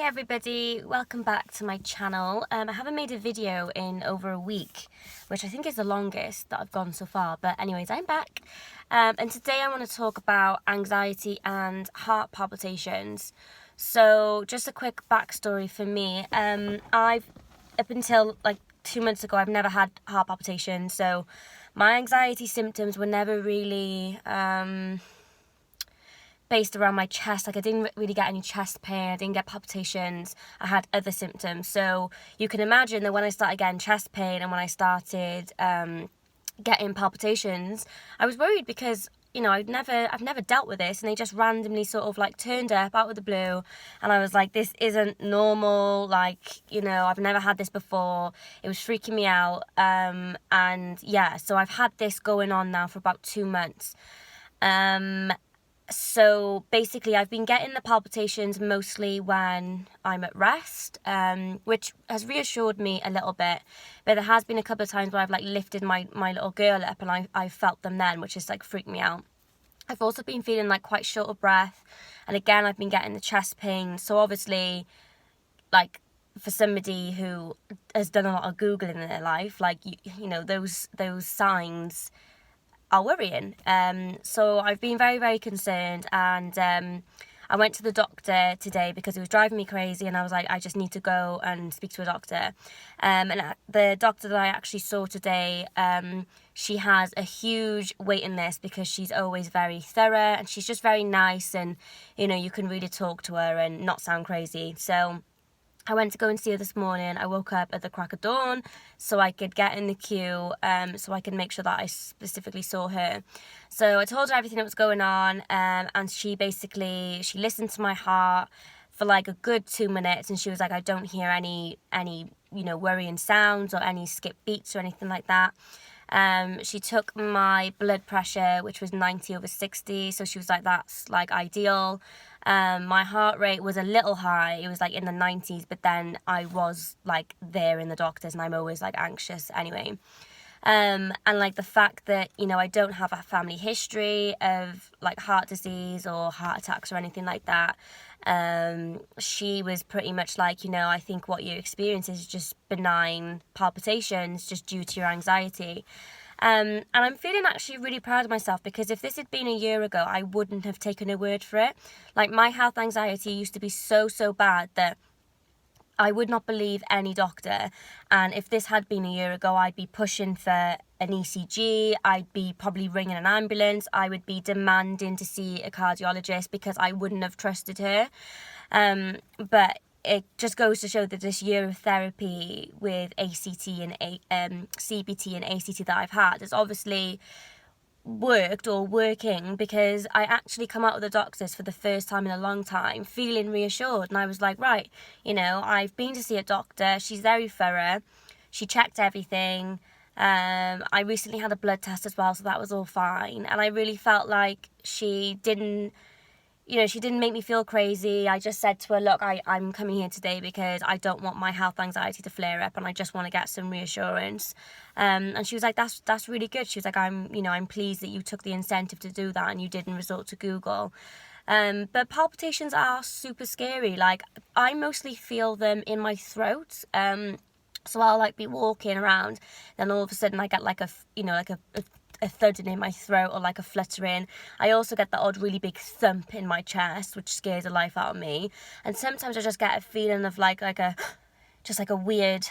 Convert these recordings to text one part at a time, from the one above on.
everybody, welcome back to my channel. I haven't made a video in over a week, which I think is the longest that I've gone so far, but anyways, I'm back. And today I want to talk about anxiety and heart palpitations. So just a quick backstory for me. Up until like 2 months ago, I've never had heart palpitations, so my anxiety symptoms were never really based around my chest. Like, I didn't really get any chest pain, I didn't get palpitations, I had other symptoms. So you can imagine that when I started getting chest pain and when I started getting palpitations, I was worried because, you know, I've never dealt with this, and they just randomly sort of like turned up out of the blue, and I was like, this isn't normal, like, you know, I've never had this before. It was freaking me out. And yeah, so I've had this going on now for about 2 months. So basically I've been getting the palpitations mostly when I'm at rest, which has reassured me a little bit, but there has been a couple of times where I've like lifted my little girl up and I felt them then, which has like freaked me out. I've also been feeling like quite short of breath, and again I've been getting the chest pain. So obviously, like, for somebody who has done a lot of Googling in their life, like you know, those signs are worrying. So I've been very, very concerned, and I went to the doctor today because it was driving me crazy, and I was like, I just need to go and speak to a doctor. And the doctor that I actually saw today, she has a huge waiting list because she's always very thorough, and she's just very nice, and, you know, you can really talk to her and not sound crazy. So I went to go and see her this morning. I woke up at the crack of dawn so I could get in the queue, so I could make sure that I specifically saw her. So I told her everything that was going on, and she listened to my heart for like a good 2 minutes, and she was like, I don't hear any you know, worrying sounds or any skip beats or anything like that. She took my blood pressure, which was 90/60, so she was like, that's like ideal. My heart rate was a little high, it was like in the 90s, but then I was like there in the doctors, and I'm always like anxious anyway. And like the fact that, you know, I don't have a family history of like heart disease or heart attacks or anything like that. She was pretty much like, you know, I think what you experience is just benign palpitations just due to your anxiety. And I'm feeling actually really proud of myself, because if this had been a year ago, I wouldn't have taken her word for it. Like, my health anxiety used to be so bad that I would not believe any doctor, and if this had been a year ago, I'd be pushing for an ECG, I'd be probably ringing an ambulance, I would be demanding to see a cardiologist because I wouldn't have trusted her. But it just goes to show that this year of therapy with ACT and CBT and ACT that I've had has obviously working, because I actually come out of the doctors for the first time in a long time feeling reassured, and I was like, right, you know, I've been to see a doctor, she's very thorough, she checked everything. I recently had a blood test as well, so that was all fine, and I really felt like she didn't make me feel crazy. I just said to her, look, I'm coming here today because I don't want my health anxiety to flare up, and I just want to get some reassurance. And she was like, that's really good. She was like, I'm pleased that you took the incentive to do that and you didn't resort to Google. But palpitations are super scary. Like, I mostly feel them in my throat. So I'll like be walking around, then all of a sudden I get like a thudding in my throat, or like a fluttering. I also get that odd really big thump in my chest, which scares the life out of me. And sometimes I just get a feeling of like a weird,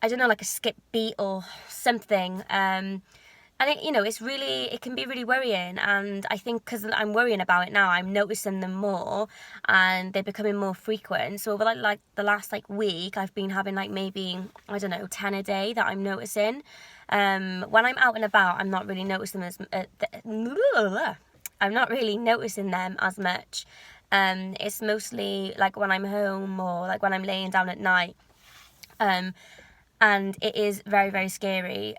I don't know, like a skip beat or something. And it, you know, it can be really worrying, and I think because I'm worrying about it now, I'm noticing them more, and they're becoming more frequent. So over like the last like week, I've been having like maybe, I don't know, 10 a day that I'm noticing. When I'm out and about, I'm not really noticing them I'm not really noticing them as much. It's mostly like when I'm home, or like when I'm laying down at night. And it is very, very scary.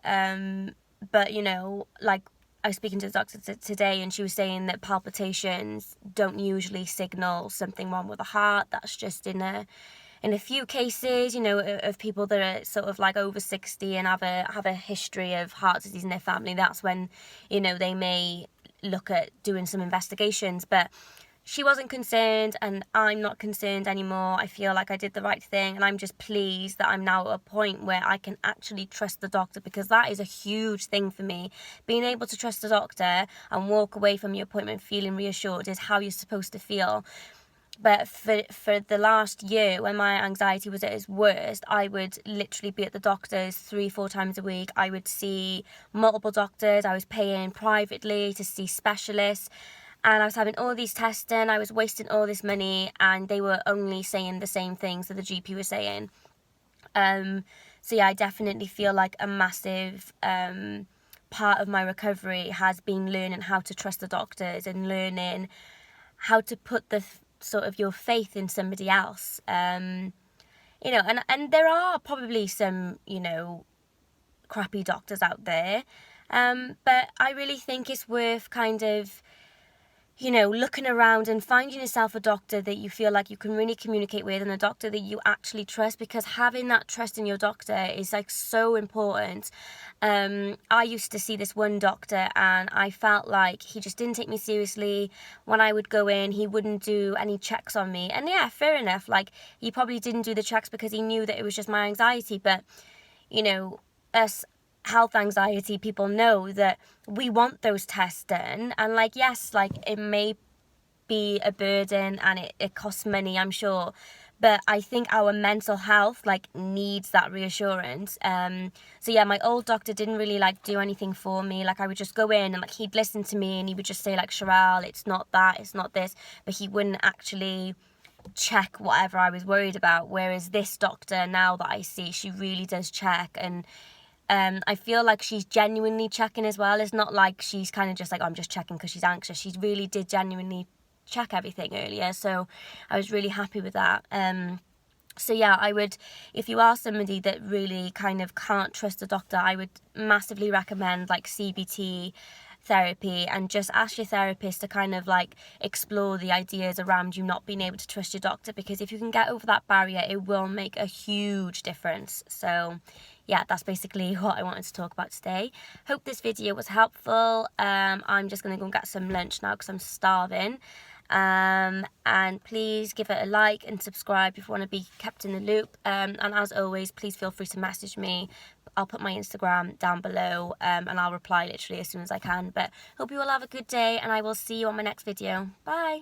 But, you know, like, I was speaking to the doctor today, and she was saying that palpitations don't usually signal something wrong with the heart. That's just in a few cases, you know, of people that are sort of like over 60 and have a history of heart disease in their family. That's when, you know, they may look at doing some investigations. But she wasn't concerned and I'm not concerned anymore. I feel like I did the right thing, and I'm just pleased that I'm now at a point where I can actually trust the doctor, because that is a huge thing for me. Being able to trust the doctor and walk away from your appointment feeling reassured is how you're supposed to feel. But for the last year, when my anxiety was at its worst, I would literally be at the doctor's 3-4 times a week. I would see multiple doctors. I was paying privately to see specialists. And I was having all these tests done. I was wasting all this money, and they were only saying the same things that the GP was saying. So yeah, I definitely feel like a massive part of my recovery has been learning how to trust the doctors and learning how to put the sort of your faith in somebody else. And there are probably some, crappy doctors out there. But I really think it's worth kind of, looking around and finding yourself a doctor that you feel like you can really communicate with, and a doctor that you actually trust, because having that trust in your doctor is like so important. I used to see this one doctor and I felt like he just didn't take me seriously. When I would go in, he wouldn't do any checks on me. And yeah, fair enough. Like, he probably didn't do the checks because he knew that it was just my anxiety. But, us health anxiety people know that we want those tests done, and like, yes, like, it may be a burden and it costs money, I'm sure, but I think our mental health like needs that reassurance. So yeah, my old doctor didn't really like do anything for me. Like, I would just go in and like he'd listen to me and he would just say like, Sherelle, it's not that, it's not this, but he wouldn't actually check whatever I was worried about. Whereas this doctor now that I see, she really does check, and I feel like she's genuinely checking as well. It's not like she's kind of just like, oh, I'm just checking because she's anxious. She really did genuinely check everything earlier, so I was really happy with that. So yeah, I would, if you are somebody that really kind of can't trust a doctor, I would massively recommend like CBT therapy, and just ask your therapist to kind of like explore the ideas around you not being able to trust your doctor, because if you can get over that barrier, it will make a huge difference. So yeah, that's basically what I wanted to talk about today. Hope this video was helpful. I'm just going to go and get some lunch now because I'm starving. And please give it a like and subscribe if you want to be kept in the loop. And as always, please feel free to message me. I'll put my Instagram down below, and I'll reply literally as soon as I can. But hope you all have a good day, and I will see you on my next video. Bye!